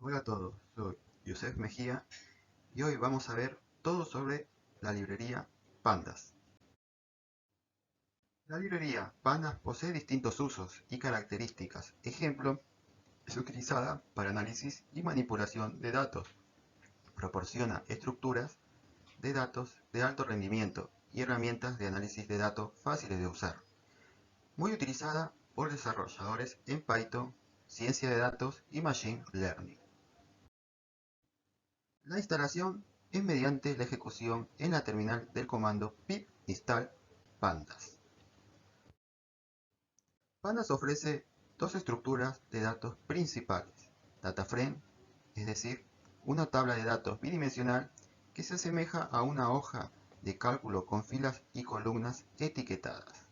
Hola a todos, soy Yusef Mejía y hoy vamos a ver todo sobre la librería Pandas. La librería Pandas posee distintos usos y características. Ejemplo, es utilizada para análisis y manipulación de datos. Proporciona estructuras de datos de alto rendimiento y herramientas de análisis de datos fáciles de usar. Muy utilizada por desarrolladores en Python, ciencia de datos y Machine Learning. La instalación es mediante la ejecución en la terminal del comando pip install pandas. Pandas ofrece dos estructuras de datos principales: DataFrame, es decir, una tabla de datos bidimensional que se asemeja a una hoja de cálculo con filas y columnas etiquetadas.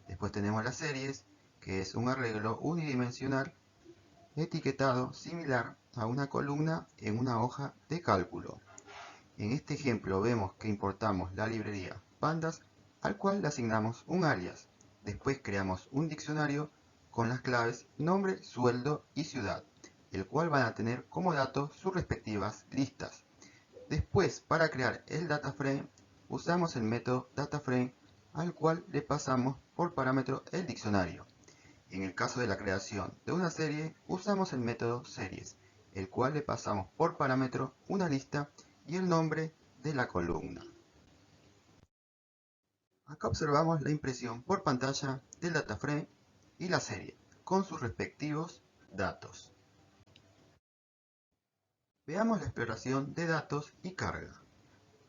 Después tenemos las series, que es un arreglo unidimensional etiquetado similar a una columna en una hoja de cálculo. En este ejemplo vemos que importamos la librería pandas al cual le asignamos un alias. Después creamos un diccionario con las claves nombre, sueldo y ciudad, el cual van a tener como datos sus respectivas listas. Después, para crear el DataFrame, usamos el método DataFrame al cual le pasamos por parámetro el diccionario. En el caso de la creación de una serie, usamos el método series, el cual le pasamos por parámetro una lista y el nombre de la columna. Acá observamos la impresión por pantalla del DataFrame y la serie, con sus respectivos datos. Veamos la exploración de datos y carga.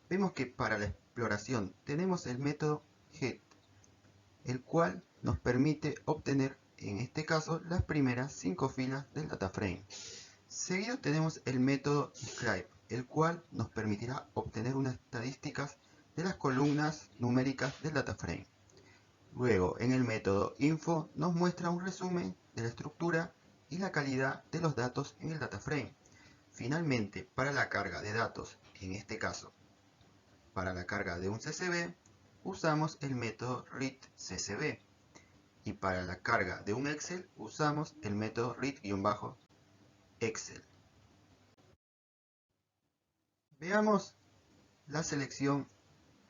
Vemos que para la exploración tenemos el método get, el cual nos permite obtener, en este caso, las primeras 5 filas del DataFrame. Seguido tenemos el método describe, el cual nos permitirá obtener unas estadísticas de las columnas numéricas del DataFrame. Luego, en el método info nos muestra un resumen de la estructura y la calidad de los datos en el DataFrame. Finalmente, para la carga de datos, en este caso, para la carga de un CSV, usamos el método readCSV. Y para la carga de un Excel, usamos el método read-excel. Veamos la selección,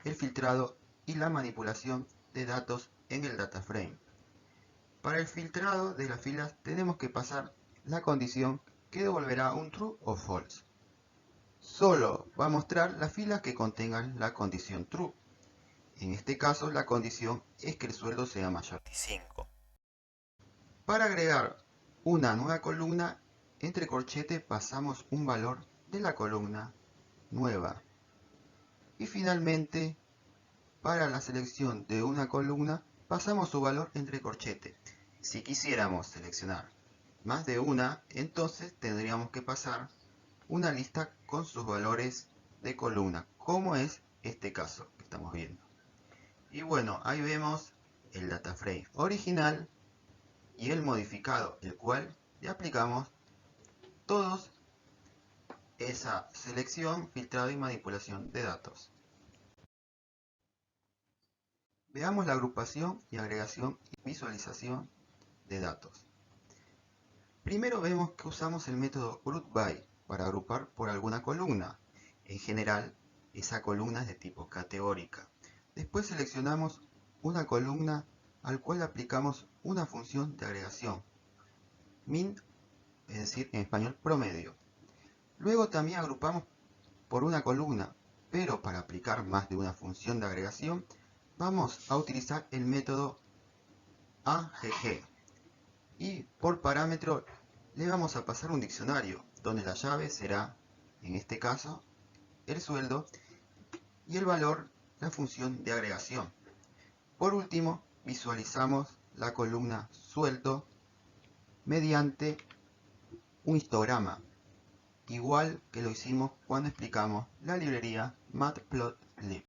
el filtrado y la manipulación de datos en el DataFrame. Para el filtrado de las filas tenemos que pasar la condición que devolverá un true o false. Solo va a mostrar las filas que contengan la condición true. En este caso la condición es que el sueldo sea mayor a 25. Para agregar una nueva columna, entre corchetes pasamos un valor de la columna nueva. Y finalmente, para la selección de una columna, pasamos su valor entre corchetes. Si quisiéramos seleccionar más de una, entonces tendríamos que pasar una lista con sus valores de columna, como es este caso que estamos viendo. Y bueno, ahí vemos el DataFrame original y el modificado, el cual le aplicamos todos esa selección, filtrado y manipulación de datos. Veamos la agrupación y agregación y visualización de datos. Primero vemos que usamos el método groupBy para agrupar por alguna columna. En general, esa columna es de tipo categórica. Después seleccionamos una columna al cual aplicamos una función de agregación, min, es decir, en español promedio. Luego también agrupamos por una columna, pero para aplicar más de una función de agregación, vamos a utilizar el método agg. Y por parámetro le vamos a pasar un diccionario, donde la llave será, en este caso, el sueldo y el valor, la función de agregación. Por último, visualizamos la columna sueldo mediante un histograma, igual que lo hicimos cuando explicamos la librería Matplotlib.